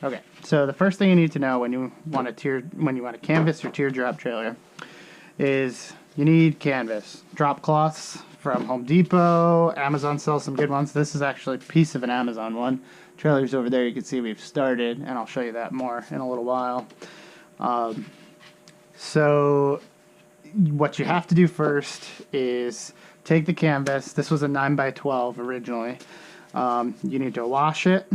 Okay, so the first thing you need to know when you want to canvas your teardrop trailer is you need canvas. Drop cloths from Home Depot. Amazon sells some good ones. This is actually a piece of an Amazon one. Trailer's over there. You can see we've started, and I'll show you that more in a little while. So what you have to do first is take the canvas. This was a 9x12 originally. You need to wash it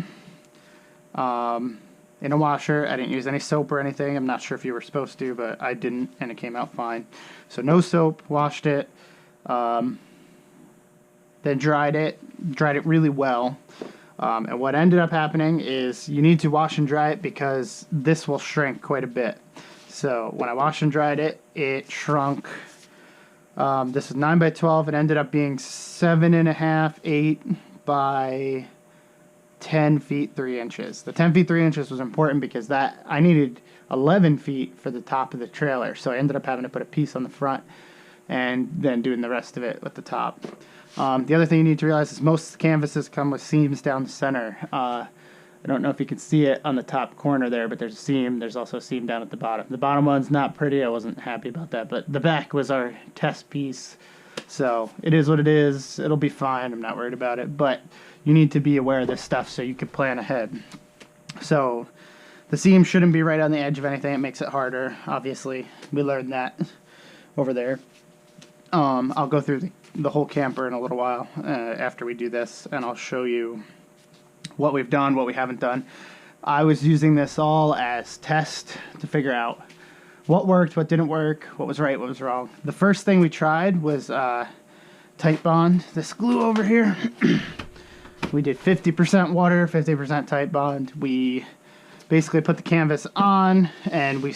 in a washer. I didn't use any soap or anything. I'm not sure if you were supposed to, but I didn't, and it came out fine. So no soap, washed it, then dried it really well. And what ended up happening is you need to wash and dry it because this will shrink quite a bit. So when I washed and dried it, it shrunk. This is 9x12. It ended up being 7.5, 8 by 10 feet 3 inches. The 10 feet 3 inches was important because that I needed 11 feet for the top of the trailer. So I ended up having to put a piece on the front and then doing the rest of it with the top. The other thing you need to realize is most canvases come with seams down the center. I don't know if you can see it on the top corner there, but there's a seam. There's also a seam down at the bottom. The bottom one's not pretty. I wasn't happy about that, but the back was our test piece. So it is what it is. It'll be fine. I'm not worried about it, but you need to be aware of this stuff so you can plan ahead. So the seam shouldn't be right on the edge of anything. It makes it harder. Obviously, we learned that over there. I'll go through the whole camper in a little while after we do this, and I'll show you what we've done, what we haven't done. I was using this all as test to figure out what worked, what didn't work, what was right, what was wrong. The first thing we tried was Titebond, this glue over here. We did 50% water, 50% Titebond. We basically put the canvas on, and we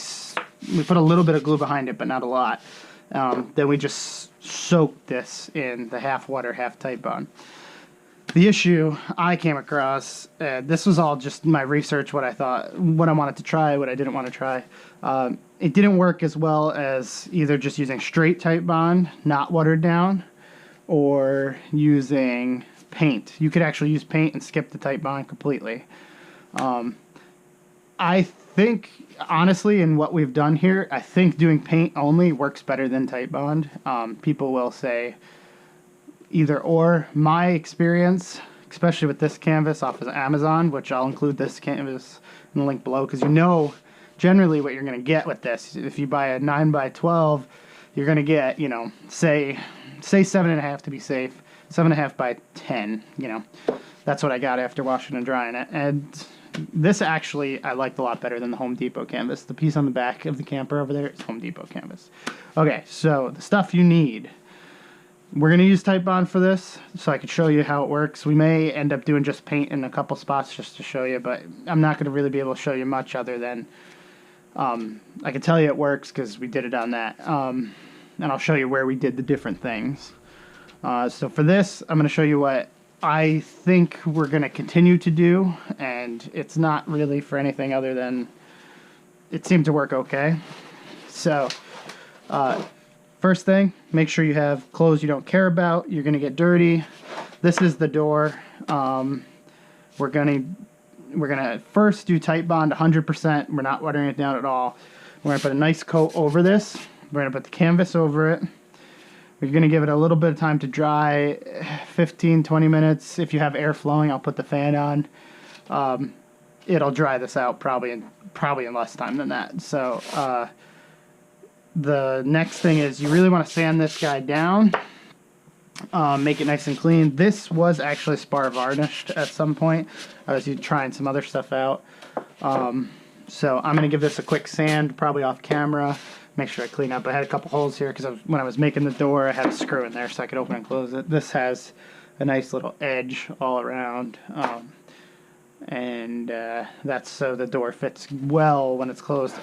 put a little bit of glue behind it, but not a lot. Then we just soaked this in the half water, half Titebond. The issue I came across, this was all just my research, what I thought, what I wanted to try, what I didn't want to try. It didn't work as well as either just using straight Titebond, not watered down, or using paint. You could actually use paint and skip the Titebond completely. I think, honestly, in what we've done here, I think doing paint only works better than Titebond. People will say either or. My experience, especially with this canvas off of Amazon, which I'll include this canvas in the link below, because you know generally what you're going to get with this. If you buy a 9x12, you're going to get, you know, say 7.5 to be safe, 7.5 by 10, you know. That's what I got after washing and drying it. And this actually I liked a lot better than the Home Depot canvas. The piece on the back of the camper over there is Home Depot canvas. Okay, so the stuff you need. We're going to use Titebond for this, so I could show you how it works. We may end up doing just paint in a couple spots just to show you, but I'm not going to really be able to show you much other than I can tell you it works because we did it on that. And I'll show you where we did the different things. So for this, I'm going to show you what I think we're going to continue to do, and it's not really for anything other than it seemed to work okay. So first thing, make sure you have clothes you don't care about. You're going to get dirty. This is the door. We're going to first do Titebond 100%. We're not watering it down at all. We're going to put a nice coat over this. We're going to put the canvas over it. We're going to give it a little bit of time to dry, 15-20 minutes. If you have air flowing, I'll put the fan on. It'll dry this out probably in less time than that. So the next thing is you really want to sand this guy down, make it nice and clean. This was actually spar varnished at some point. I was trying some other stuff out. So I'm going to give this a quick sand, probably off camera. Make sure I clean up. I had a couple holes here because when I was making the door, I had a screw in there so I could open and close it. This has a nice little edge all around. And that's so the door fits well when it's closed.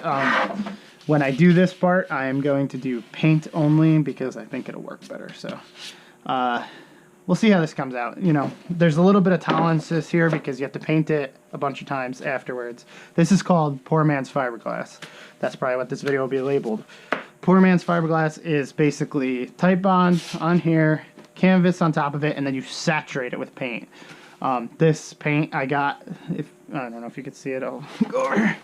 When I do this part, I am going to do paint only because I think it'll work better. So we'll see how this comes out. You know, there's a little bit of tolerances here because you have to paint it a bunch of times afterwards. This is called Poor Man's Fiberglass. That's probably what this video will be labeled. Poor Man's Fiberglass is basically Titebond on here, canvas on top of it, and then you saturate it with paint. This paint I got, I don't know if you can see it. I'll go over.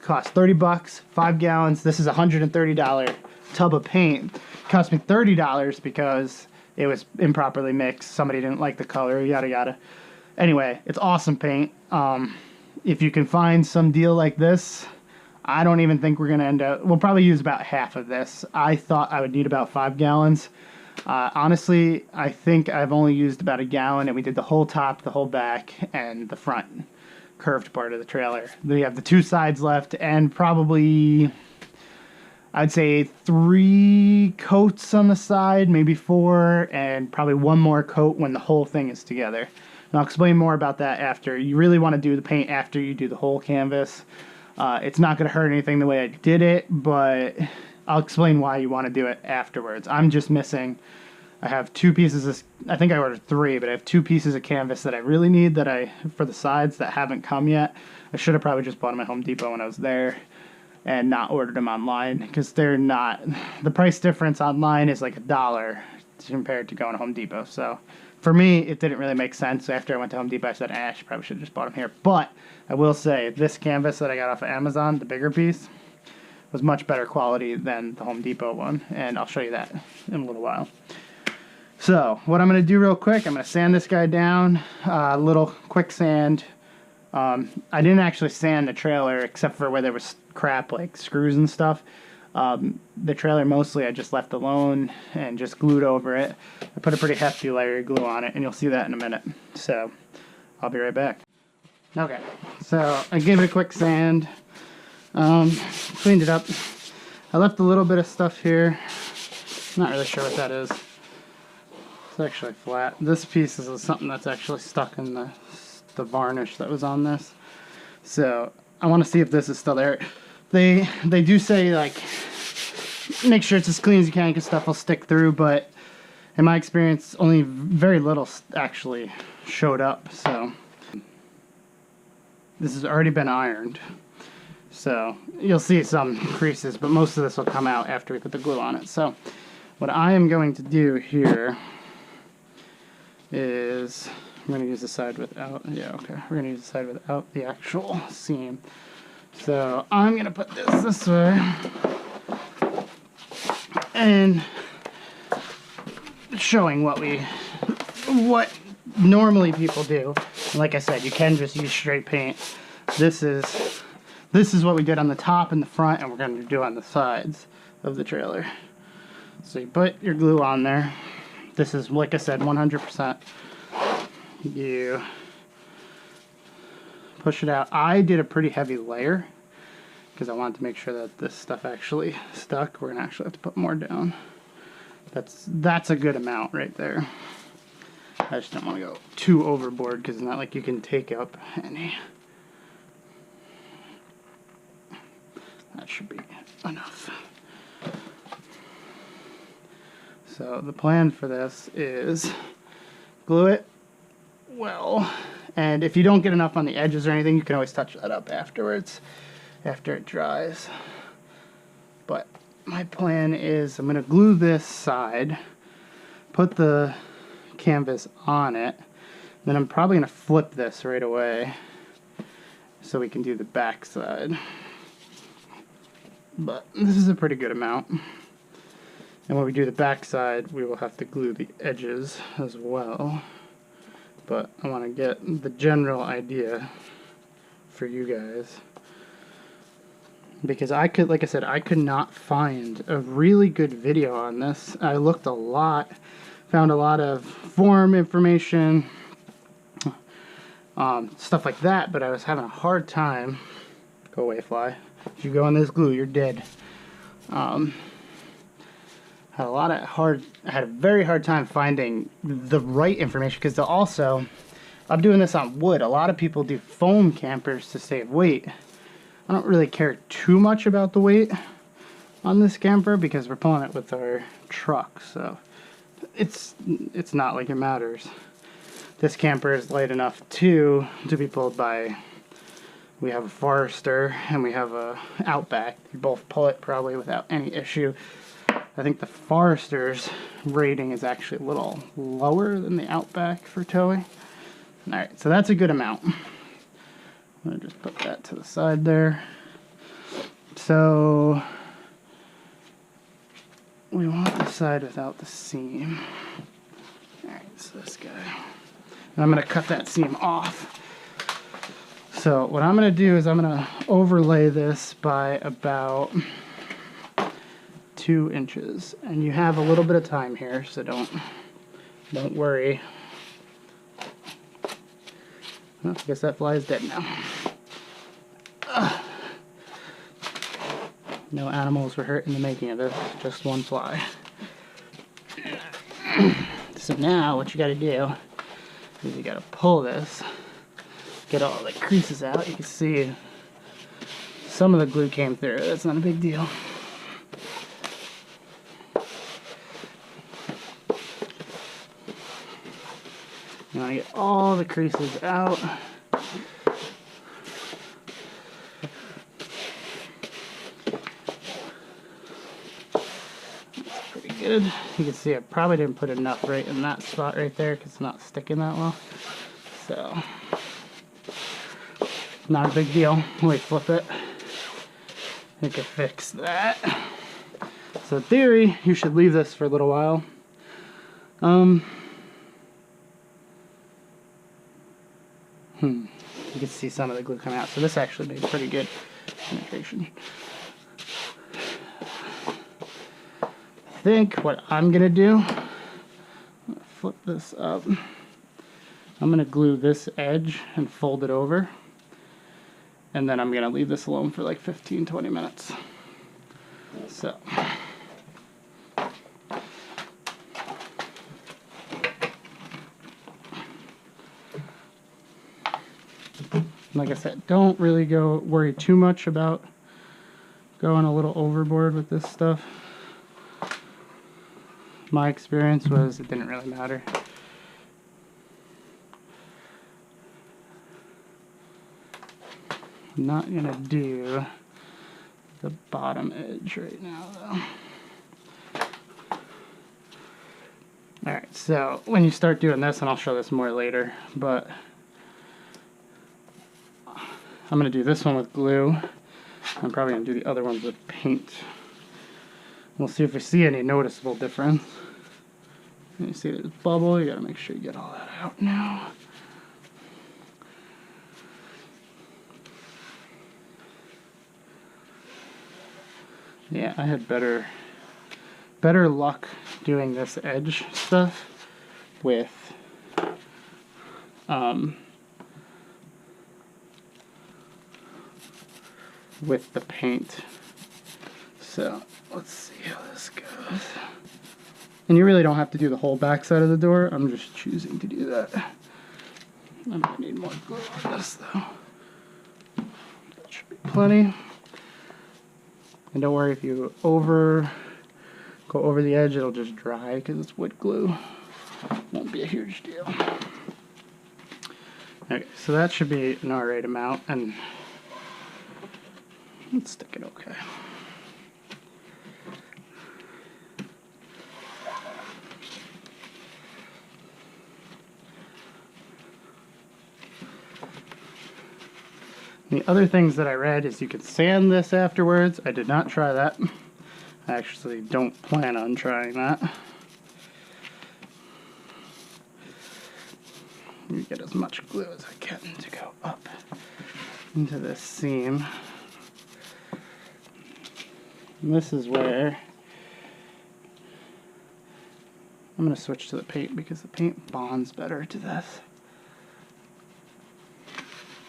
Cost 30 bucks, 5 gallons. This is a $130 tub of paint. It cost me $30 because it was improperly mixed. Somebody didn't like the color, yada yada. Anyway, it's awesome paint. If you can find some deal like this, I don't even think we're gonna end up, we'll probably use about half of this. I thought I would need about 5 gallons. Honestly, I think I've only used about a gallon, and we did the whole top, the whole back, and the front curved part of the trailer. We have the 2 sides left, and probably, I'd say 3 coats on the side, maybe 4, and probably 1 more coat when the whole thing is together. And I'll explain more about that after. You really want to do the paint after you do the whole canvas. It's not going to hurt anything the way I did it, but I'll explain why you want to do it afterwards. I'm just missing, I have 2 pieces of, I think I ordered 3, but I have 2 pieces of canvas that I really need for the sides that haven't come yet. I should have probably just bought them at Home Depot when I was there and not ordered them online, because they're not, the price difference online is like $1 compared to going to Home Depot. So for me, it didn't really make sense. After I went to Home Depot, I said, I probably should have just bought them here. But I will say, this canvas that I got off of Amazon, the bigger piece, was much better quality than the Home Depot one, and I'll show you that in a little while. So what I'm going to do real quick, I'm going to sand this guy down, a little quick sand. I didn't actually sand the trailer except for where there was crap like screws and stuff. The trailer mostly I just left alone and just glued over it. I put a pretty hefty layer of glue on it, and you'll see that in a minute. So I'll be right back. Okay, so I gave it a quick sand, cleaned it up. I left a little bit of stuff here. Not really sure what that is. It's actually flat. This piece is something that's actually stuck in the varnish that was on this. So I want to see if this is still there. They do say, like, make sure it's as clean as you can because stuff will stick through, but in my experience only very little actually showed up. So this has already been ironed, so you'll see some creases, but most of this will come out after we put the glue on it. So what I am going to do here is, I'm going to use the side without, yeah, okay, we're going to use the side without the actual seam. So I'm going to put this way, and showing what normally people do. And like I said, you can just use straight paint. This is what we did on the top and the front, and we're going to do on the sides of the trailer. So you put your glue on there. This is, like I said, 100%. You push it out. I did a pretty heavy layer because I wanted to make sure that this stuff actually stuck. We're going to actually have to put more down. That's a good amount right there. I just don't want to go too overboard because it's not like you can take up any. That should be enough. So the plan for this is glue it well, and if you don't get enough on the edges or anything, you can always touch that up afterwards after it dries. But my plan is I'm going to glue this side, put the canvas on it, then I'm probably going to flip this right away so we can do the back side. But this is a pretty good amount. And when we do the back side, we will have to glue the edges as well. But I want to get the general idea for you guys, because I could, like I said, I could not find a really good video on this. I looked a lot, found a lot of forum information, stuff like that, but I was having a hard time. Go away, fly. If you go on this glue, you're dead. I had a very hard time finding the right information, because also, I'm doing this on wood. A lot of people do foam campers to save weight. I don't really care too much about the weight on this camper because we're pulling it with our truck, so it's not like it matters. This camper is light enough to be pulled by, we have a Forester and we have a Outback. You both pull it probably without any issue. I think the Forester's rating is actually a little lower than the Outback for towing. Alright, so that's a good amount. I'm gonna just put that to the side there. So we want the side without the seam. Alright, so this guy. And I'm gonna cut that seam off. So what I'm gonna do is I'm gonna overlay this by about 2 inches. And you have a little bit of time here, so don't worry. Well, I guess that fly is dead now. No animals were hurt in the making of this, just one fly. So now what you gotta do is you gotta pull this, get all the creases out. You can see some of the glue came through. That's not a big deal. You want to get all the creases out. That's pretty good. You can see I probably didn't put enough right in that spot right there because it's not sticking that well. So, not a big deal. We flip it. We can fix that. So in theory, you should leave this for a little while. You can see some of the glue come out. So this actually made pretty good penetration. I think what I'm gonna do, I'm gonna flip this up. I'm gonna glue this edge and fold it over. And then I'm gonna leave this alone for like 15-20 minutes. So. Like I said, don't really worry too much about going a little overboard with this stuff. My experience was it didn't really matter. I'm not gonna do the bottom edge right now though. Alright, so when you start doing this, and I'll show this more later, but I'm going to do this one with glue. I'm probably going to do the other ones with paint. We'll see if we see any noticeable difference. You see there's bubble, you got to make sure you get all that out now. Yeah, I had better luck doing this edge stuff with the paint. So let's see how this goes. And you really don't have to do the whole back side of the door. I'm just choosing to do that. I'm gonna need more glue on this though. That should be plenty. And don't worry if you go over the edge, it'll just dry because it's wood glue. Won't be a huge deal. Okay, so that should be an alright amount, and let's stick it okay. The other things that I read is you can sand this afterwards. I did not try that. I actually don't plan on trying that. You get as much glue as I can to go up into this seam. And this is where I'm going to switch to the paint because the paint bonds better to this.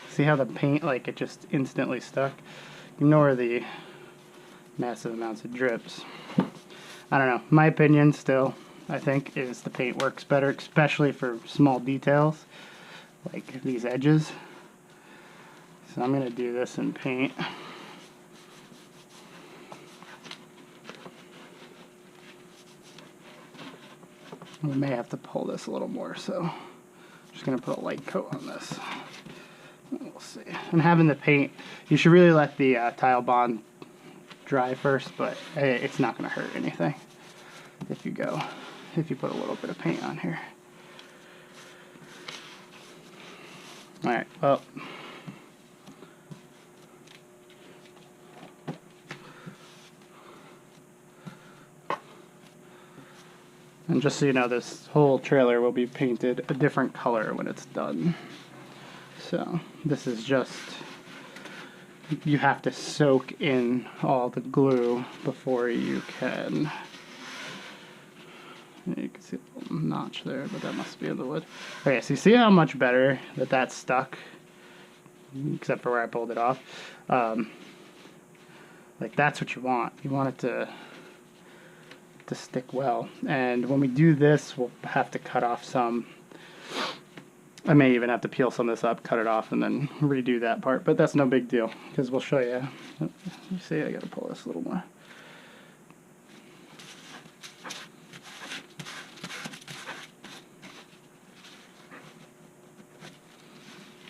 See how the paint, like, it just instantly stuck? Ignore the massive amounts of drips. I don't know. My opinion still, I think, is the paint works better, especially for small details like these edges. So I'm going to do this in paint. We may have to pull this a little more, so I'm just going to put a light coat on this. We'll see. And having the paint, you should really let the tile bond dry first, but it's not going to hurt anything if you put a little bit of paint on here. Alright, well, And just so you know, this whole trailer will be painted a different color when it's done. So this is just, you have to soak in all the glue before you can. You can see a little notch there, but that must be in the wood. Okay, so you see how much better that that's stuck, except for where I pulled it off. Like that's what you want. You want it to stick well. And when we do this, we'll have to cut off some. I may even have to peel some of this up, cut it off, and then redo that part. But that's no big deal, because we'll show you. You see, I gotta pull this a little more.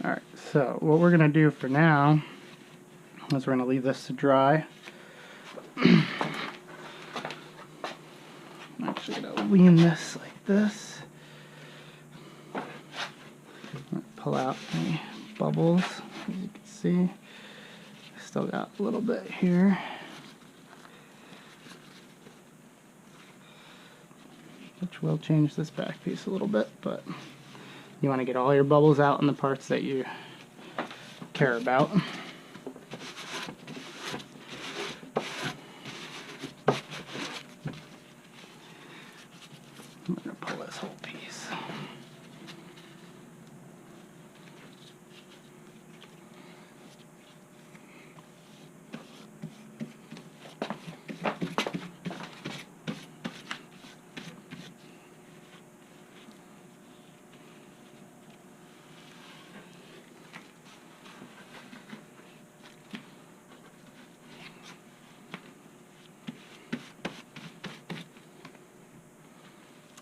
Alright, so what we're gonna do for now is we're gonna leave this to dry. I'm actually gonna lean this like this. Pull out any bubbles, as you can see. Still got a little bit here. Which will change this back piece a little bit, but you want to get all your bubbles out in the parts that you care about. I'm going to pull this whole piece.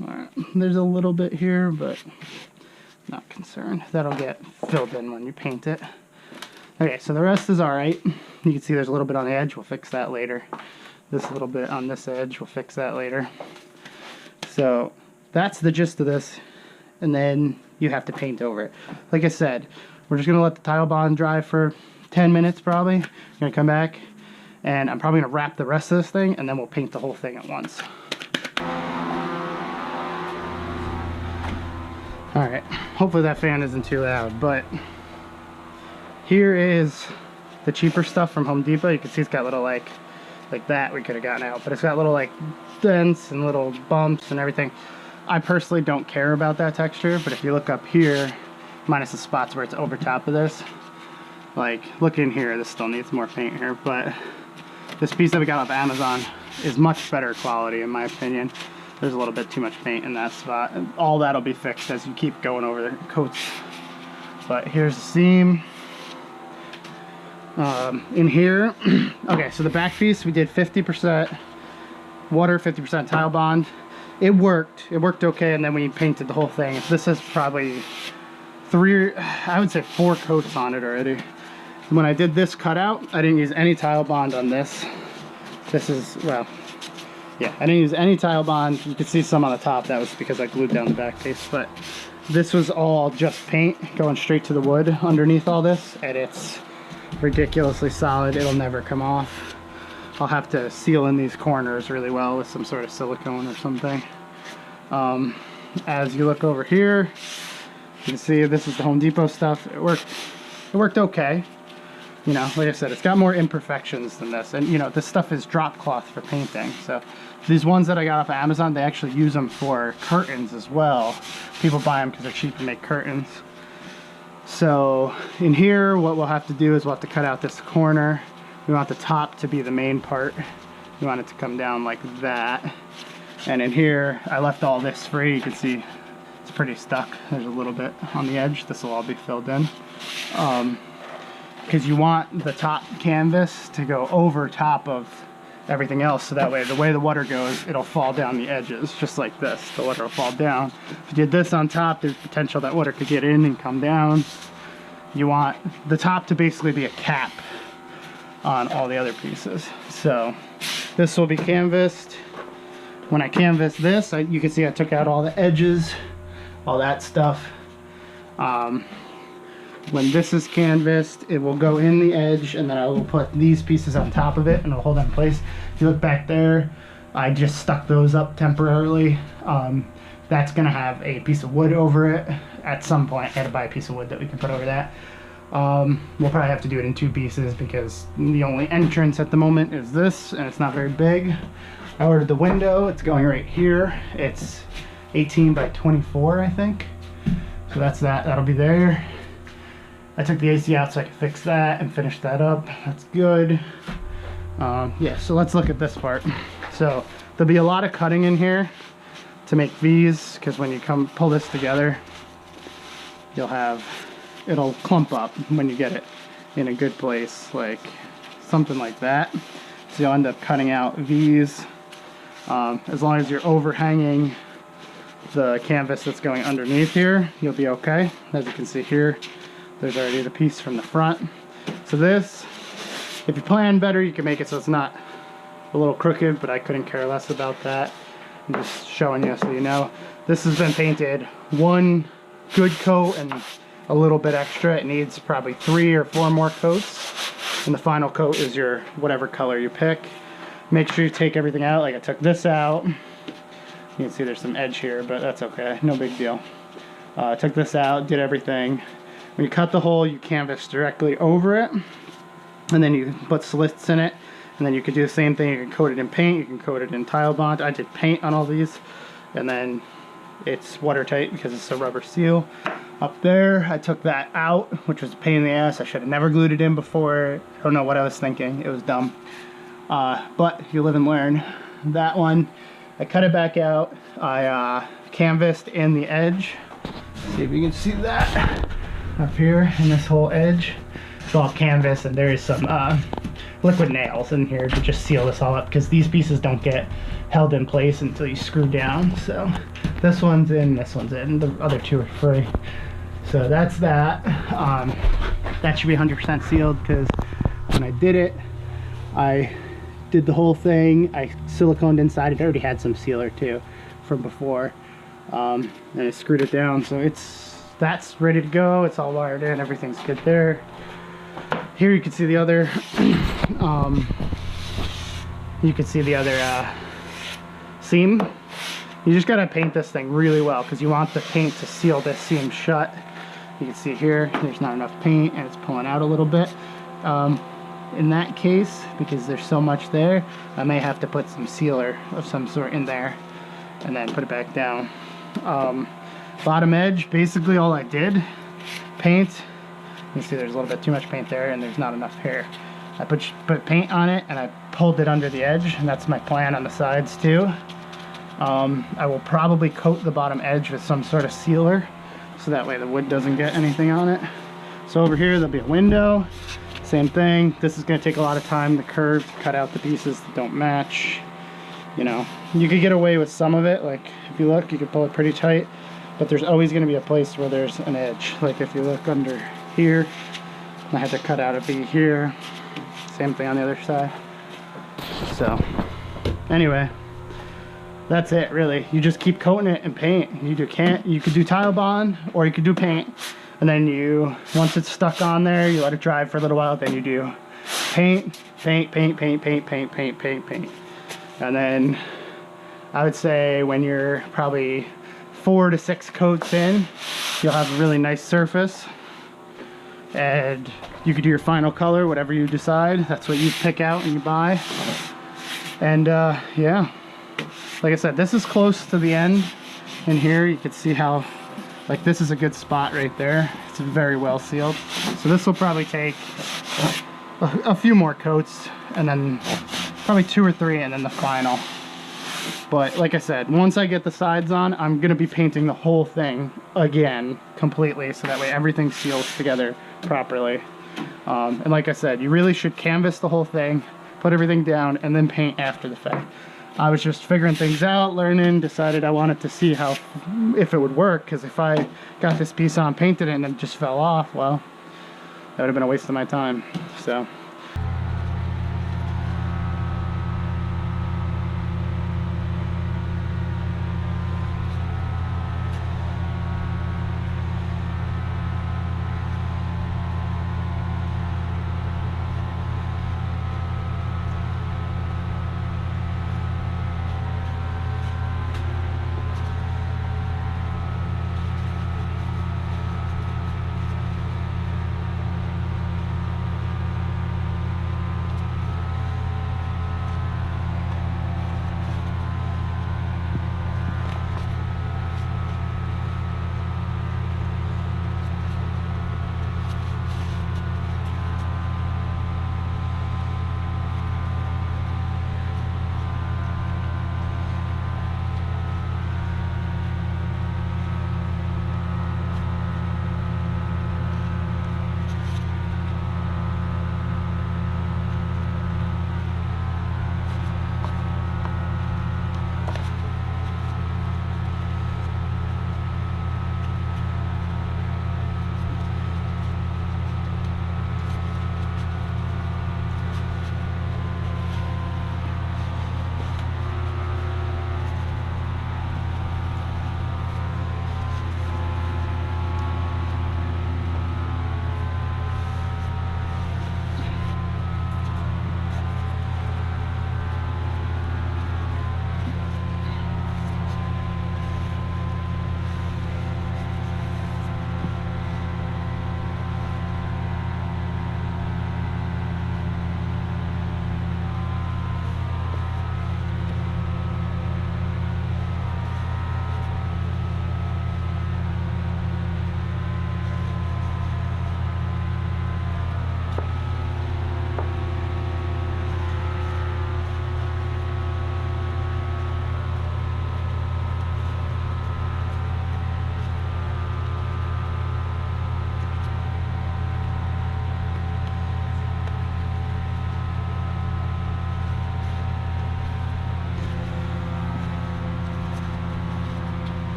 Alright, there's a little bit here, but not concerned. That'll get filled in when you paint it. Okay, so the rest is alright. You can see there's a little bit on the edge, we'll fix that later. This little bit on this edge, we'll fix that later. So that's the gist of this, and then you have to paint over it. Like I said, we're just going to let the tile bond dry for 10 minutes probably. I'm going to come back, and I'm probably going to wrap the rest of this thing, and then we'll paint the whole thing at once. Alright, hopefully that fan isn't too loud, but here is the cheaper stuff from Home Depot. You can see it's got little like that we could have gotten out, but it's got little like dents and little bumps and everything. I personally don't care about that texture, but if you look up here, minus the spots where it's over top of this, like look in here, this still needs more paint here, but this piece that we got off Amazon is much better quality in my opinion. There's a little bit too much paint in that spot. And all that'll be fixed as you keep going over the coats. But here's the seam. In here, okay, so the back piece we did 50% water, 50% tile bond. It worked okay, and then we painted the whole thing. This is probably I would say 4 coats on it already. When I did this cutout, I didn't use any tile bond on this. This is, well, yeah, I didn't use any tile bond. You can see some on the top. That was because I glued down the back piece, but this was all just paint going straight to the wood underneath all this, and it's ridiculously solid. It'll never come off. I'll have to seal in these corners really well with some sort of silicone or something. As you look over here, you can see this is the Home Depot stuff. It worked okay. You know, like I said, it's got more imperfections than this, and you know, this stuff is drop cloth for painting. So these ones that I got off of Amazon, they actually use them for curtains as well. People buy them because they're cheap to make curtains. So in here, what we'll have to do is we'll have to cut out this corner. We want the top to be the main part. We want it to come down like that. And in here, I left all this free. You can see it's pretty stuck. There's a little bit on the edge. This will all be filled in. Because you want the top canvas to go over top of everything else, so that way the water goes, it'll fall down the edges just like this. The water will fall down. If you did this on top, there's potential that water could get in and come down. You want the top to basically be a cap on all the other pieces. So this will be canvassed. When I canvass this, you can see I took out all the edges, all that stuff. When this is canvassed, it will go in the edge, and then I will put these pieces on top of it, and it'll hold that in place. If you look back there, I just stuck those up temporarily. That's gonna have a piece of wood over it at some point. I had to buy a piece of wood that we can put over that. We'll probably have to do it in 2 pieces because the only entrance at the moment is this, and it's not very big. I ordered the window. It's going right here. It's 18 by 24, I think. So that's that. That'll be there. I took the AC out so I could fix that and finish that up. That's good. Yeah, so let's look at this part. So there'll be a lot of cutting in here to make V's, because when you come pull this together, you'll have, it'll clump up when you get it in a good place, like something like that. So you'll end up cutting out V's. As long as you're overhanging the canvas that's going underneath here, you'll be okay. As you can see here, there's already the piece from the front. So this, if you plan better, you can make it so it's not a little crooked, but I couldn't care less about that. I'm just showing you so you know. This has been painted 1 good coat and a little bit extra. It needs probably 3 or 4 more coats, and the final coat is your whatever color you pick. Make sure you take everything out. Like I took this out. You can see there's some edge here, but that's okay, no big deal. I took this out, did everything. When you cut the hole, you canvas directly over it, and then you put slits in it, and then you could do the same thing. You can coat it in paint, you can coat it in tile bond. I did paint on all these, and then it's watertight because it's a rubber seal. Up there, I took that out, which was a pain in the ass. I should have never glued it in before. I don't know what I was thinking, it was dumb. But you live and learn. That one, I cut it back out. I canvassed in the edge. See if you can see that up here in this whole edge. It's all canvas, and there is some liquid nails in here to just seal this all up, because these pieces don't get held in place until you screw down. So this one's in, this one's in, the other 2 are free. So that's that. That should be 100% sealed, because when I did it, I did the whole thing. I siliconed inside. It already had some sealer too from before, and I screwed it down, so that's ready to go. It's all wired in, everything's good there. Here you can see the other seam. You just gotta paint this thing really well, because you want the paint to seal this seam shut. You can see here there's not enough paint and it's pulling out a little bit. In that case, because there's so much there, I may have to put some sealer of some sort in there and then put it back down. Bottom edge, basically all I did, paint. You can see there's a little bit too much paint there and there's not enough here. I put paint on it and I pulled it under the edge, and that's my plan on the sides too. I will probably coat the bottom edge with some sort of sealer, so that way the wood doesn't get anything on it. So over here there'll be a window. Same thing. This is going to take a lot of time to curve, to cut out the pieces that don't match. You know, you could get away with some of it. Like if you look, you could pull it pretty tight, but there's always going to be a place where there's an edge. Like if you look under here, I had to cut out a V here. Same thing on the other side. So anyway, that's it really. You just keep coating it in paint. You could do tile bond, or you could do paint. And then once it's stuck on there, you let it dry for a little while, then you do paint, paint, paint, paint, paint, paint, paint, paint, paint. And then I would say when you're probably 4 to 6 coats in, you'll have a really nice surface. And you could do your final color, whatever you decide. That's what you pick out and you buy. And yeah, like I said, this is close to the end. In here, you can see how, like, this is a good spot right there. It's very well sealed. So this will probably take a few more coats, and then probably 2 or 3, and then the final. But like I said, once I get the sides on, I'm gonna be painting the whole thing again completely, so that way everything seals together properly. And like I said, you really should canvas the whole thing, put everything down, and then paint after the fact. I was just figuring things out, learning, decided I wanted to see if it would work, because if I got this piece on, painted it, and it just fell off, well, that would have been a waste of my time. So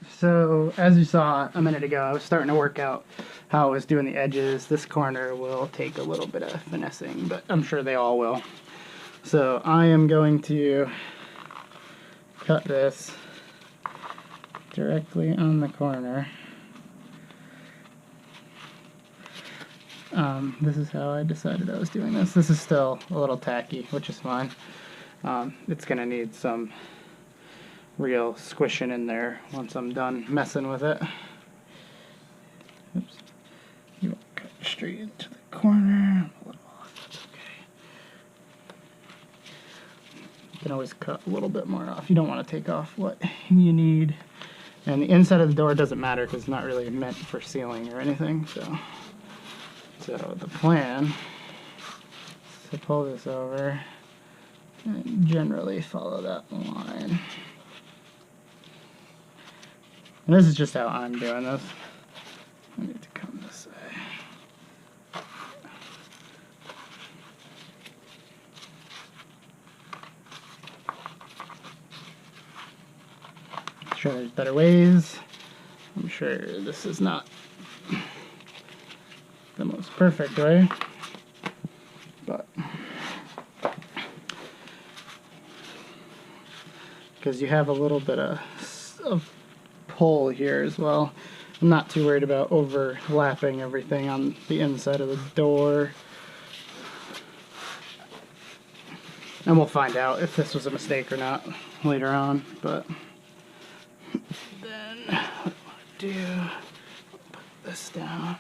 So, as you saw a minute ago, I was starting to work out how I was doing the edges. This corner will take a little bit of finessing, but I'm sure they all will. So, I am going to cut this directly on the corner. This is how I decided I was doing this. This is still a little tacky, which is fine. It's going to need some real squishing in there once I'm done messing with it. Oops. You won't cut straight into the corner. A little off, that's okay. You can always cut a little bit more off. You don't want to take off what you need. And the inside of the door doesn't matter because it's not really meant for sealing or anything. So the plan is to pull this over and generally follow that line. And this is just how I'm doing this. I need to come this way. I'm sure there's better ways. I'm sure this is not the most perfect way, but because you have a little bit of pull here as well. I'm not too worried about overlapping everything on the inside of the door. And we'll find out if this was a mistake or not later on, but then what I do, put this down.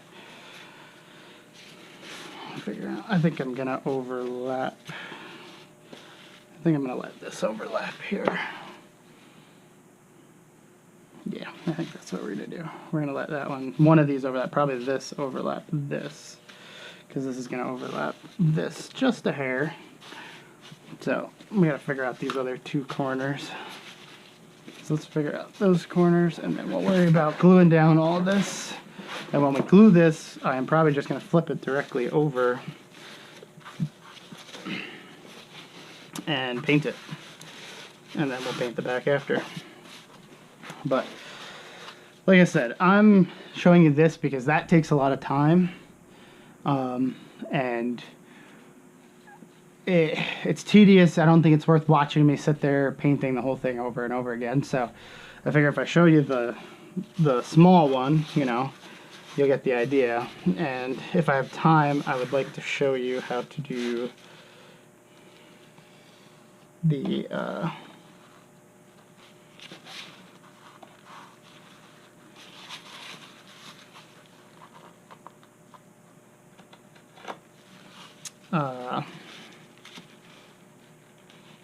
Figure out, I think I'm gonna overlap. I think I'm gonna let this overlap here. Yeah, I think that's what we're gonna do. We're gonna let that one of these overlap, probably this overlap this, because this is gonna overlap this just a hair. So we gotta figure out these other two corners. So let's figure out those corners, and then we'll worry about gluing down all this. And when we glue this, I am probably just going to flip it directly over and paint it. And then we'll paint the back after. But, like I said, I'm showing you this because that takes a lot of time. And it's tedious. I don't think it's worth watching me sit there painting the whole thing over and over again. So I figure if I show you the small one, you know, you'll get the idea. And if I have time, I would like to show you how to do the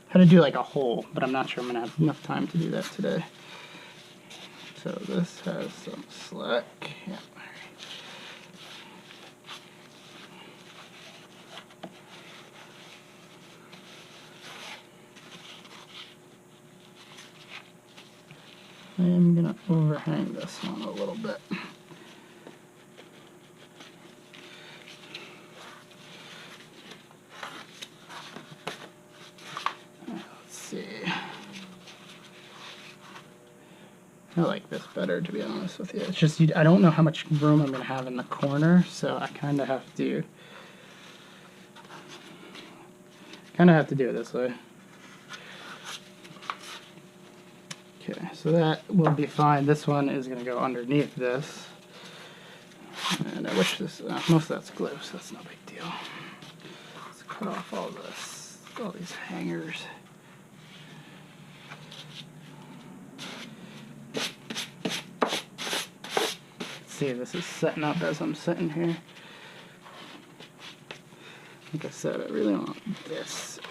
how to do like a hole, but I'm not sure I'm gonna have enough time to do that today. So this has some slack. Yeah. I am going to overhang this one a little bit. Let's see. I like this better, to be honest with you. It's just, I don't know how much room I'm going to have in the corner, so I kind of have to do it this way. Okay, so that will be fine. This one is going to go underneath this. And I wish this, most of that's glue, so that's no big deal. Let's cut off all these hangers. See, this is setting up as I'm sitting here. Like I said, I really want this.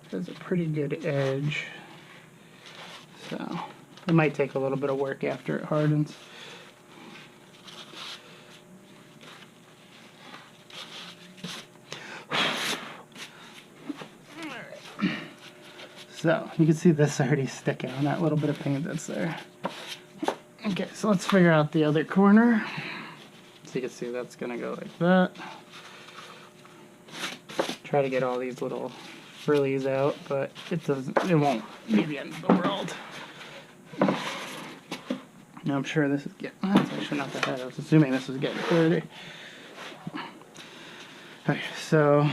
It has a pretty good edge. So, it might take a little bit of work after it hardens. So, you can see this already sticking on that little bit of paint that's there. Okay, so let's figure out the other corner. So you can see that's going to go like that. Try to get all these little frillies out, but it won't be the end of the world. Now I'm sure this is getting, that's actually not that bad. I was assuming this was getting dirty. Okay, so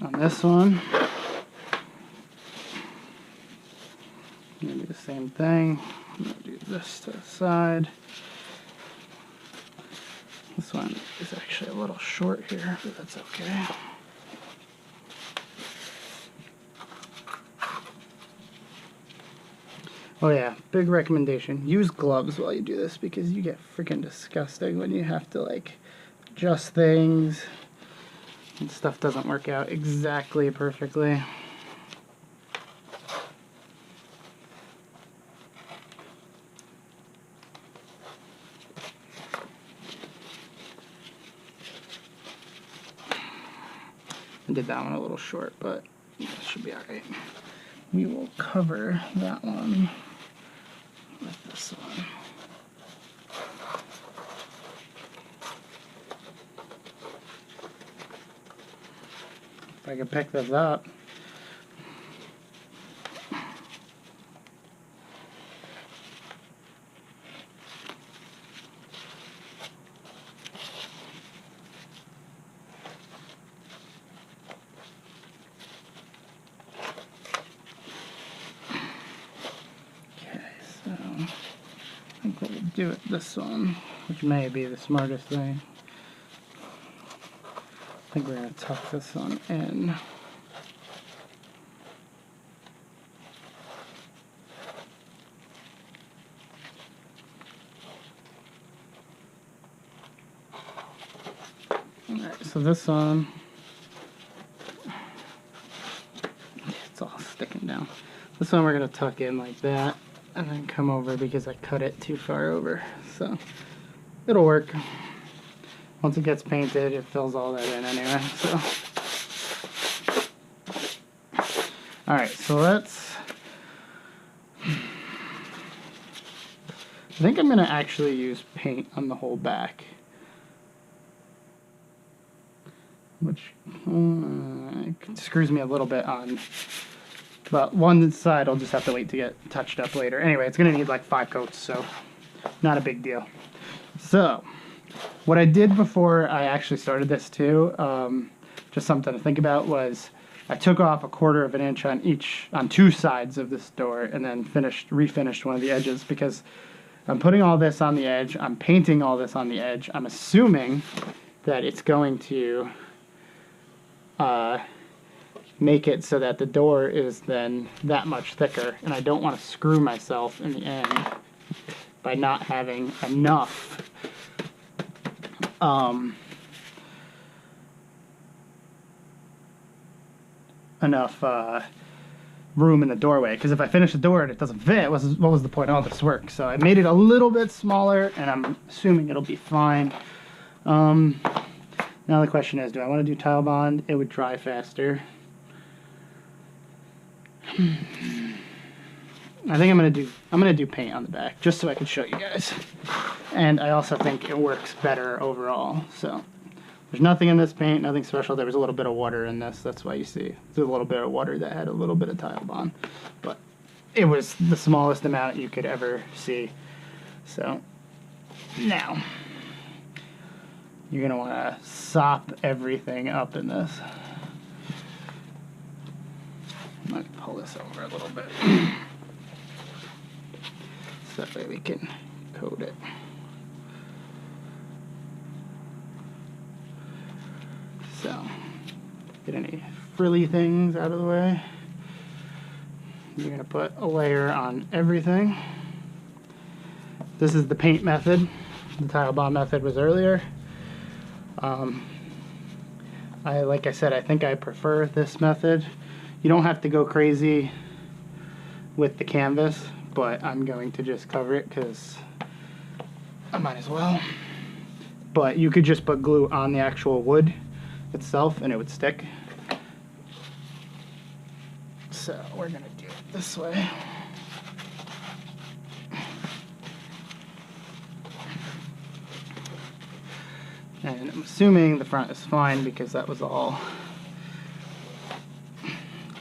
on this one, I'm going to do the same thing. I'm going to do this to the side. This one is actually a little short here, but that's okay. Oh yeah, big recommendation. Use gloves while you do this because you get freaking disgusting when you have to like adjust things and stuff doesn't work out exactly perfectly. I did that one a little short, but it should be alright. We will cover that one with this one. If I can pick this up. I think we'll do it this one, which may be the smartest thing. I think we're going to tuck this one in. Alright, so this one, it's all sticking down. This one we're going to tuck in like that. And then come over because I cut it too far over. So it'll work. Once it gets painted, it fills all that in anyway. So alright, so let's, I think I'm gonna actually use paint on the whole back. Which screws me a little bit on. But one side I'll just have to wait to get touched up later. Anyway, it's going to need like 5 coats, so not a big deal. So, what I did before I actually started this too, just something to think about, was I took off 1/4 of an inch on 2 sides of this door and then refinished one of the edges because I'm putting all this on the edge, I'm painting all this on the edge. I'm assuming that it's going to make it so that the door is then that much thicker, and I don't want to screw myself in the end by not having enough room in the doorway, because if I finish the door and it doesn't fit, what was the point of all this work? So I made it a little bit smaller, and I'm assuming it'll be fine. Now the question is, do I want to do tile bond? It would dry faster. I think I'm gonna do paint on the back just so I can show you guys, and I also think it works better overall. So there's nothing in this paint, nothing special. There was a little bit of water in this, that's why you see there's a little bit of water that had a little bit of tile bond, but it was the smallest amount you could ever see. So now you're gonna want to sop everything up in this. Let me pull this over a little bit so that way we can coat it. So, get any frilly things out of the way. You're going to put a layer on everything. This is the paint method. The tile bond method was earlier. Like I said, I think I prefer this method. You don't have to go crazy with the canvas, but I'm going to just cover it because I might as well. But you could just put glue on the actual wood itself and it would stick. So we're going to do it this way. And I'm assuming the front is fine because that was all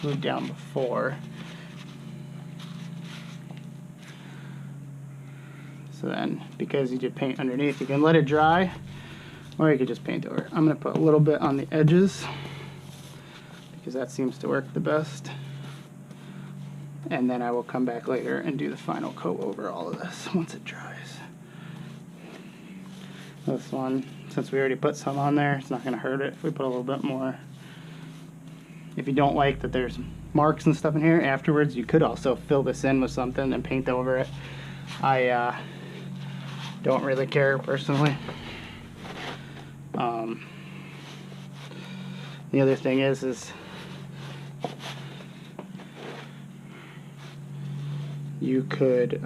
glued down before. So then, because you did paint underneath, you can let it dry, or you could just paint over it. I'm going to put a little bit on the edges, because that seems to work the best. And then I will come back later and do the final coat over all of this once it dries. This one, since we already put some on there, it's not going to hurt it if we put a little bit more. If you don't like that there's marks and stuff in here afterwards, you could also fill this in with something and paint over it. I don't really care personally. The other thing is you could,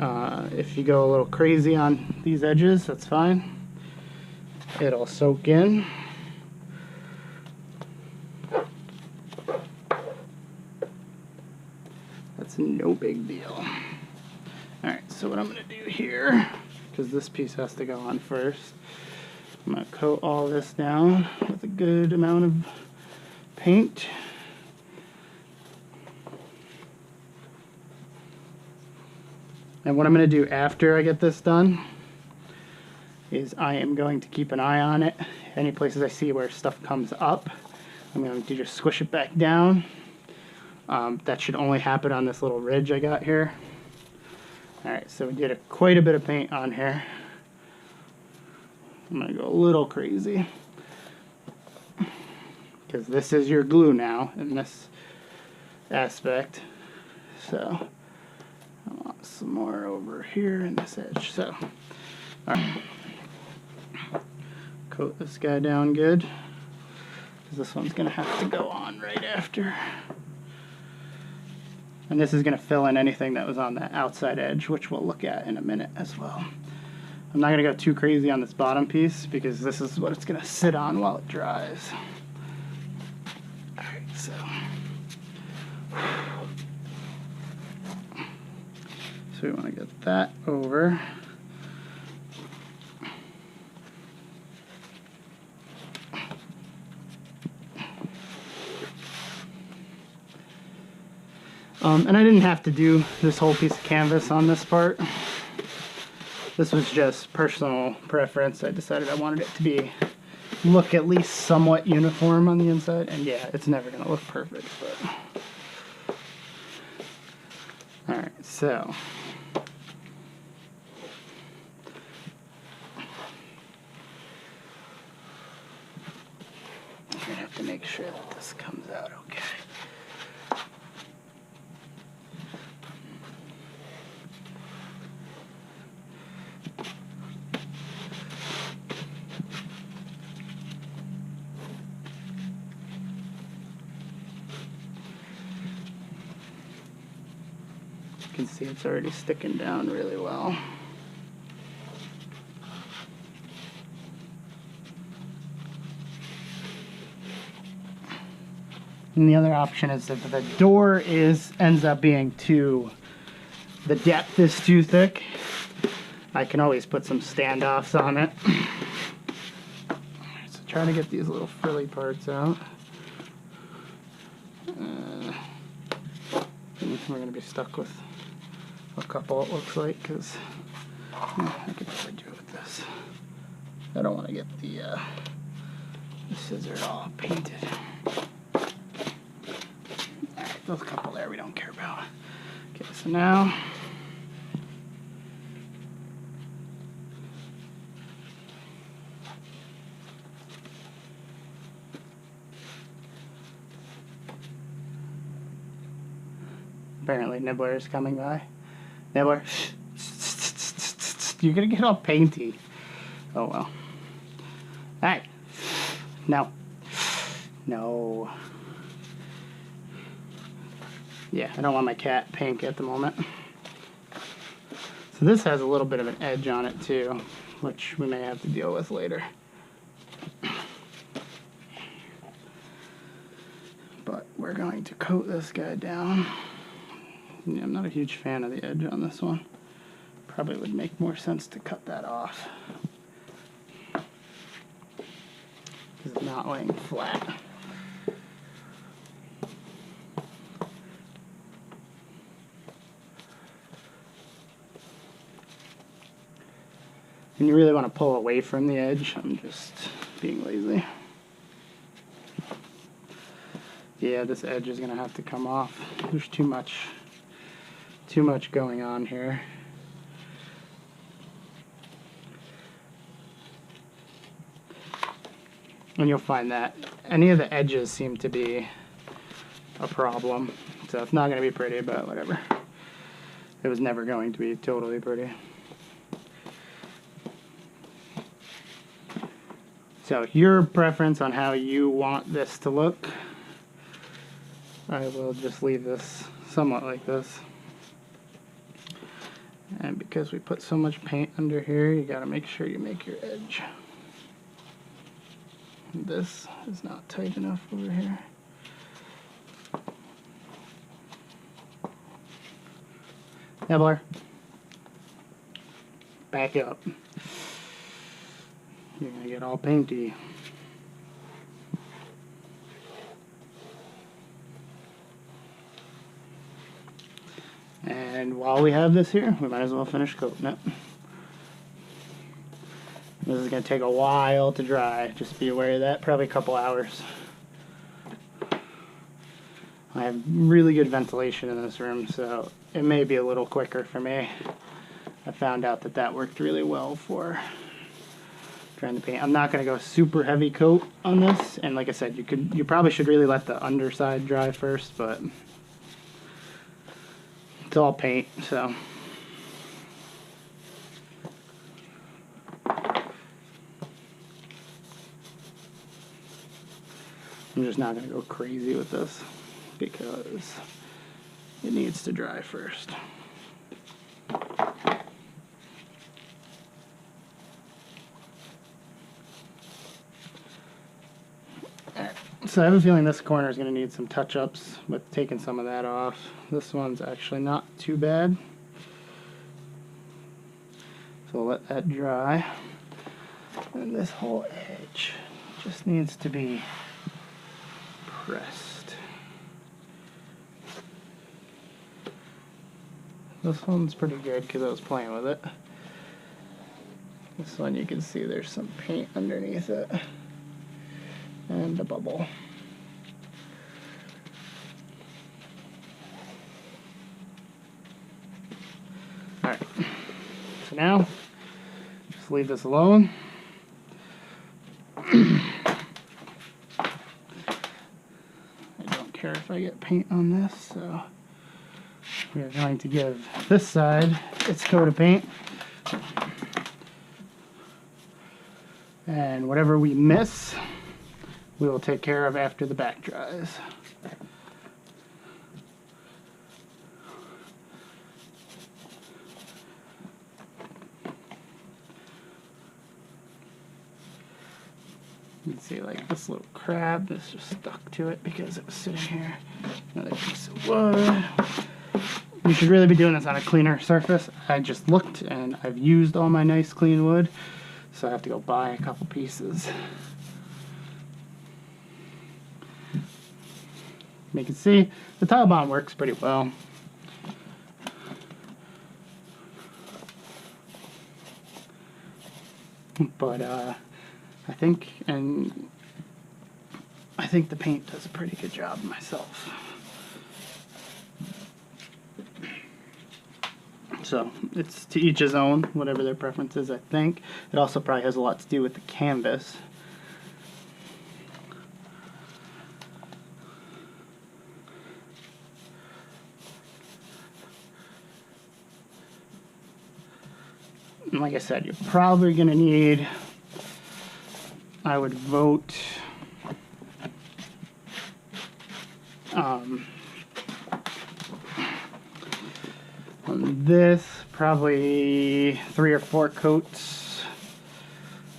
if you go a little crazy on these edges, that's fine. It'll soak in. That's no big deal. Alright, so what I'm going to do here, because this piece has to go on first, I'm going to coat all this down with a good amount of paint. And what I'm going to do after I get this done is I am going to keep an eye on it. Any places I see where stuff comes up, I'm going to just squish it back down. That should only happen on this little ridge I got here. Alright, so we did quite a bit of paint on here. I'm going to go a little crazy, because this is your glue now in this aspect. So I want some more over here in this edge. So, alright. Coat this guy down good, because this one's going to have to go on right after. And this is going to fill in anything that was on that outside edge, which we'll look at in a minute as well. I'm not going to go too crazy on this bottom piece, because this is what it's going to sit on while it dries. Alright, so we want to get that over. And I didn't have to do this whole piece of canvas on this part. This was just personal preference. I decided I wanted it to look at least somewhat uniform on the inside. And yeah, it's never going to look perfect, but... Alright, so... I'm going to have to make sure that this comes out okay. You can see it's already sticking down really well. And the other option is if the door ends up being the depth is too thick, I can always put some standoffs on it. So trying to get these little frilly parts out. We're going to be stuck with a couple, it looks like, because I could probably do it with this. I don't want to get the scissor all painted. Alright, those couple there we don't care about. Okay, so now apparently Nibbler is coming by. Nibbler, you're gonna get all painty. Oh well. Alright. No. No. Yeah, I don't want my cat pink at the moment. So this has a little bit of an edge on it too, which we may have to deal with later. But we're going to coat this guy down. Yeah, I'm not a huge fan of the edge on this one. Probably would make more sense to cut that off, because it's not laying flat. and you really want to pull away from the edge. I'm just being lazy. Yeah, this edge is gonna have to come off. There's too much going on here. And you'll find that any of the edges seem to be a problem. So it's not gonna be pretty, but whatever. It was never going to be totally pretty. So your preference on how you want this to look, I will just leave this somewhat like this. And because we put so much paint under here, you gotta make sure you make your edge. This is not tight enough over here. Yeah, Blair. Back up. You're gonna get all painty. And while we have this here, we might as well finish coating it. This is gonna take a while to dry. Just be aware of that. Probably a couple hours. I have really good ventilation in this room, so it may be a little quicker for me. I found out that that worked really well for trying to paint. I'm not going to go super heavy coat on this, and like I said, you probably should really let the underside dry first, but it's all paint, so. I'm just not going to go crazy with this, because it needs to dry first. So I have a feeling this corner is going to need some touch-ups with taking some of that off. This one's actually not too bad. So we'll let that dry. And this whole edge just needs to be pressed. This one's pretty good because I was playing with it. This one you can see there's some paint underneath it. And a bubble. Alright, so now just leave this alone. I don't care if I get paint on this, so we're going to give this side its coat of paint. And whatever we miss, we will take care of after the back dries. You can see like this little crab that's just stuck to it because it was sitting here. Another piece of wood. You should really be doing this on a cleaner surface. I just looked and I've used all my nice clean wood, so I have to go buy a couple pieces. You can see the tile bond works pretty well. But I think the paint does a pretty good job myself. So it's to each his own, whatever their preference is, I think. It also probably has a lot to do with the canvas. And like I said, you're probably going to need, I would vote, on this, probably 3 or 4 coats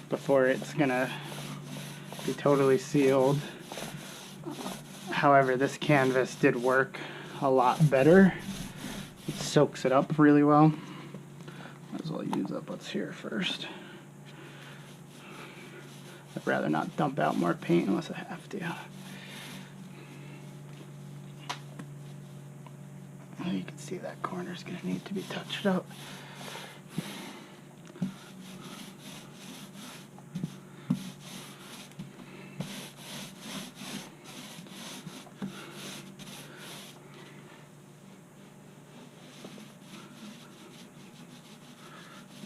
before it's going to be totally sealed. However, this canvas did work a lot better. It soaks it up really well. Might as well use up what's here first. I'd rather not dump out more paint unless I have to. You can see that corner's going to need to be touched up.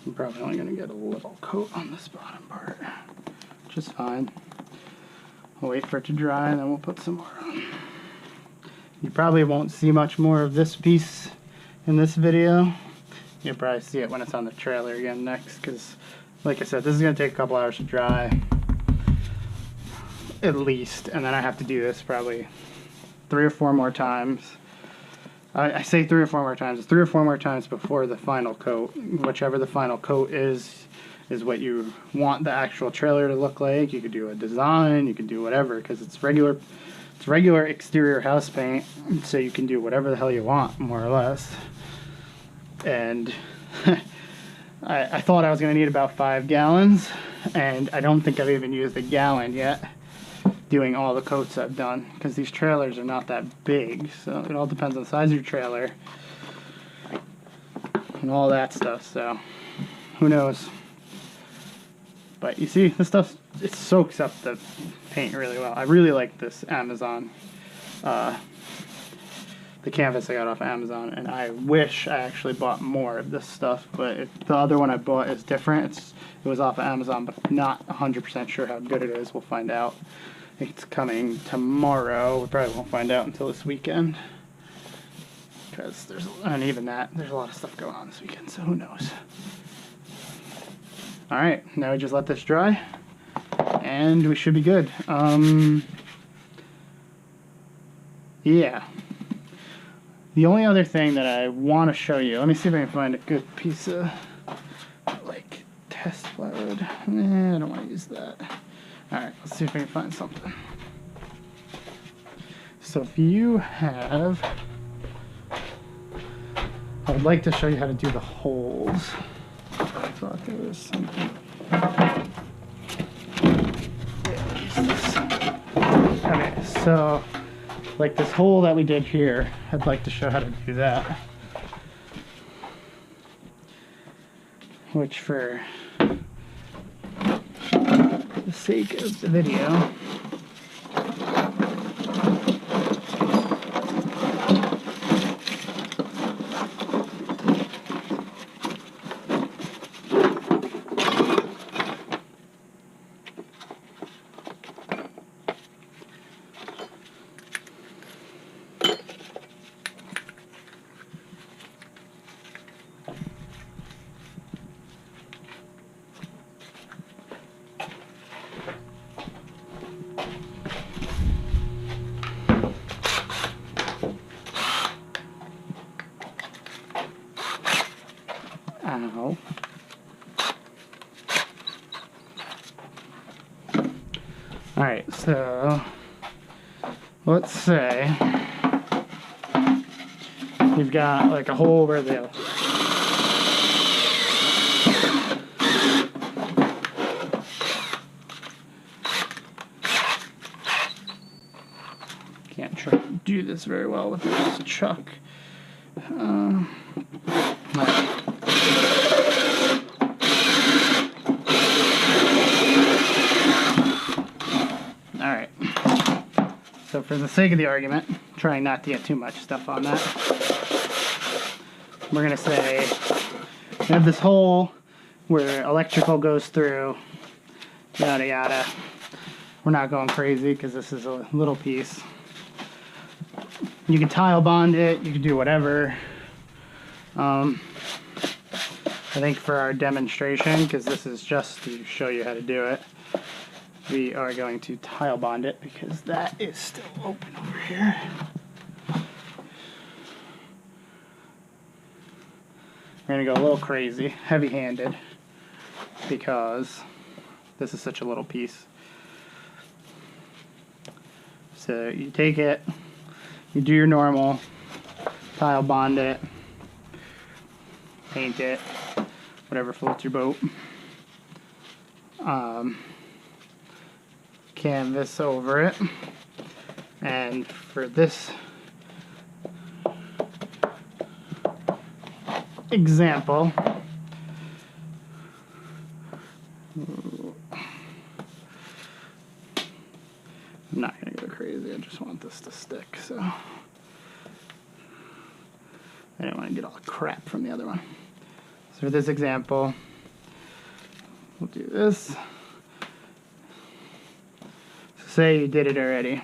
I'm probably only going to get a little coat on this bottom part, which is fine. We'll wait for it to dry and then we'll put some more on. You probably won't see much more of this piece in this video. You'll probably see it when it's on the trailer again next, because like I said, this is going to take a couple hours to dry at least, and then I have to do this probably 3 or 4 more times. I say 3 or 4 more times. It's 3 or 4 more times before the final coat. Whichever the final coat is what you want the actual trailer to look like. You could do a design, you could do whatever, because it's regular exterior house paint, so you can do whatever the hell you want, more or less. And I thought I was going to need about 5 gallons, and I don't think I've even used a gallon yet doing all the coats I've done, because these trailers are not that big, so it all depends on the size of your trailer and all that stuff, so who knows. But you see, this stuff, it soaks up the paint really well. I really like this Amazon, the canvas I got off Amazon, and I wish I actually bought more of this stuff, but the other one I bought is different. It was off of Amazon, but I'm not 100% sure how good it is. We'll find out. I think it's coming tomorrow. We probably won't find out until this weekend, because there's a lot of stuff going on this weekend, so who knows. Alright, now we just let this dry, and we should be good. Yeah. The only other thing that I want to show you, let me see if I can find a good piece of, like, test plywood. I don't want to use that. Alright, let's see if I can find something. So if you have, I would like to show you how to do the holes. I thought there was something. Okay, so like this hole that we did here, I'd like to show how to do that. Which, for the sake of the video, ow. Alright, so let's say you've got like a hole where the can't try to do this very well with just a chuck. Alright, so for the sake of the argument, trying not to get too much stuff on that, we're going to say we have this hole where electrical goes through, yada yada. We're not going crazy because this is a little piece. You can tile bond it, you can do whatever. I think for our demonstration, because this is just to show you how to do it, we are going to tile bond it because that is still open over here. We're going to go a little crazy, heavy-handed, because this is such a little piece. So you take it, you do your normal, tile bond it, paint it, whatever floats your boat. Canvas over it, and for this example, I'm not going to go crazy, I just want this to stick, so I didn't want to get all the crap from the other one. So for this example, we'll do this. So say you did it already.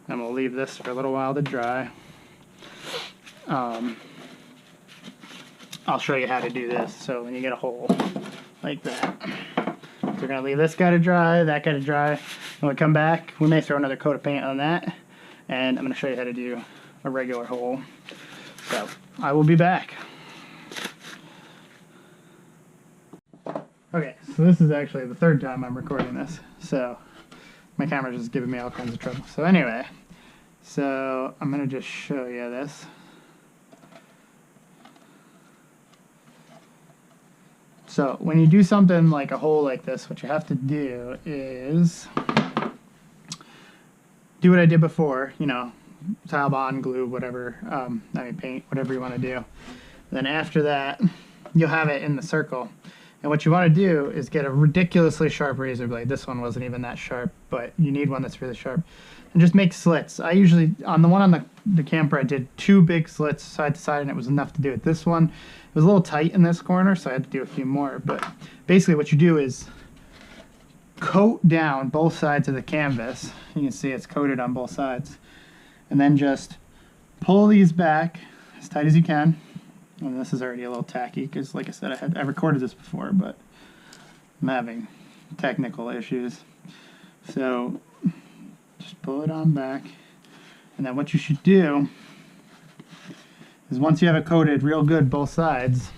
And we'll leave this for a little while to dry. I'll show you how to do this. So when you get a hole like that, so we're gonna leave this guy to dry, that guy to dry. When we come back, we may throw another coat of paint on that, and I'm gonna show you how to do a regular hole. So I will be back. Okay, so this is actually the third time I'm recording this, so my camera's just giving me all kinds of trouble. So anyway, so I'm gonna just show you this. So when you do something like a hole like this, what you have to do is do what I did before, you know, tile bond, glue, whatever, paint, whatever you want to do. Then after that, you'll have it in the circle. And what you want to do is get a ridiculously sharp razor blade. This one wasn't even that sharp, but you need one that's really sharp. And just make slits. I usually, on the one on the camper, I did 2 big slits side to side, and it was enough to do it. This one, it was a little tight in this corner, so I had to do a few more. But basically what you do is coat down both sides of the canvas. You can see it's coated on both sides. And then just pull these back as tight as you can. And this is already a little tacky because, like I said, I recorded this before, but I'm having technical issues. So just pull it on back. And then what you should do is once you have it coated real good both sides,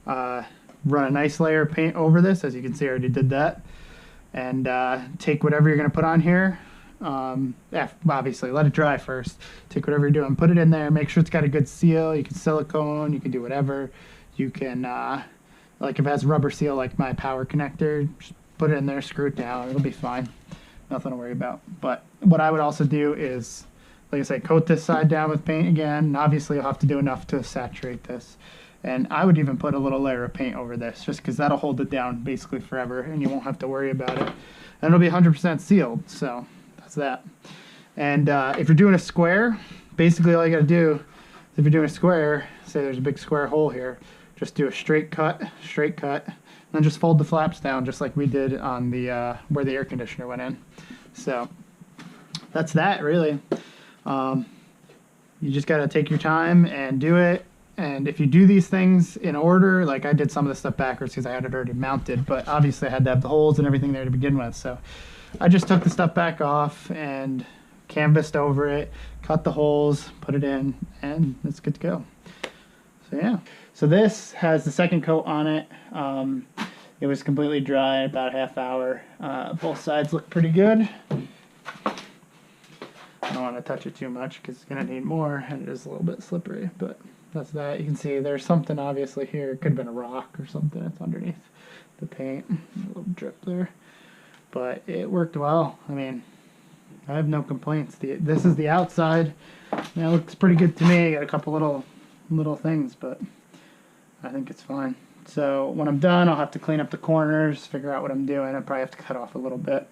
run a nice layer of paint over this. As you can see, I already did that. And take whatever you're going to put on here. Obviously, let it dry first. Take whatever you're doing, put it in there, make sure it's got a good seal. You can silicone, you can do whatever. You can, like if it has rubber seal like my power connector, just put it in there, screw it down, it'll be fine. Nothing to worry about. But what I would also do is, like I said, coat this side down with paint again. And obviously, you'll have to do enough to saturate this. And I would even put a little layer of paint over this, just because that'll hold it down basically forever, and you won't have to worry about it. And it'll be 100% sealed, so that's that. And if you're doing a square, basically all you got to do is if you're doing a square, say there's a big square hole here, just do a straight cut, and then just fold the flaps down just like we did on the where the air conditioner went in. So that's that, really. You just got to take your time and do it. And if you do these things in order, like I did some of the stuff backwards because I had it already mounted, but obviously I had to have the holes and everything there to begin with. So I just took the stuff back off and canvassed over it, cut the holes, put it in, and it's good to go. So yeah. So this has the second coat on it. It was completely dry in about a half hour. Both sides look pretty good. I don't want to touch it too much because it's going to need more, and it is a little bit slippery, but that's that. You can see there's something obviously here. It could have been a rock or something that's underneath the paint. A little drip there. But it worked well. I mean, I have no complaints. This is the outside. It looks pretty good to me. Got a couple little things, but I think it's fine. So when I'm done, I'll have to clean up the corners, figure out what I'm doing. I'll probably have to cut off a little bit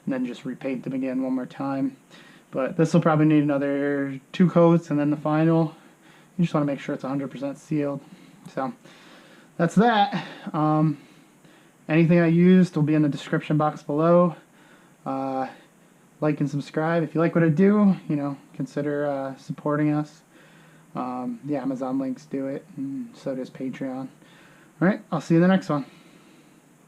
and then just repaint them again one more time. But this will probably need another 2 coats and then the final. You just want to make sure it's 100% sealed. So that's that. Anything I used will be in the description box below. Like and subscribe. If you like what I do, consider supporting us. The Amazon links do it, and so does Patreon. Alright, I'll see you in the next one.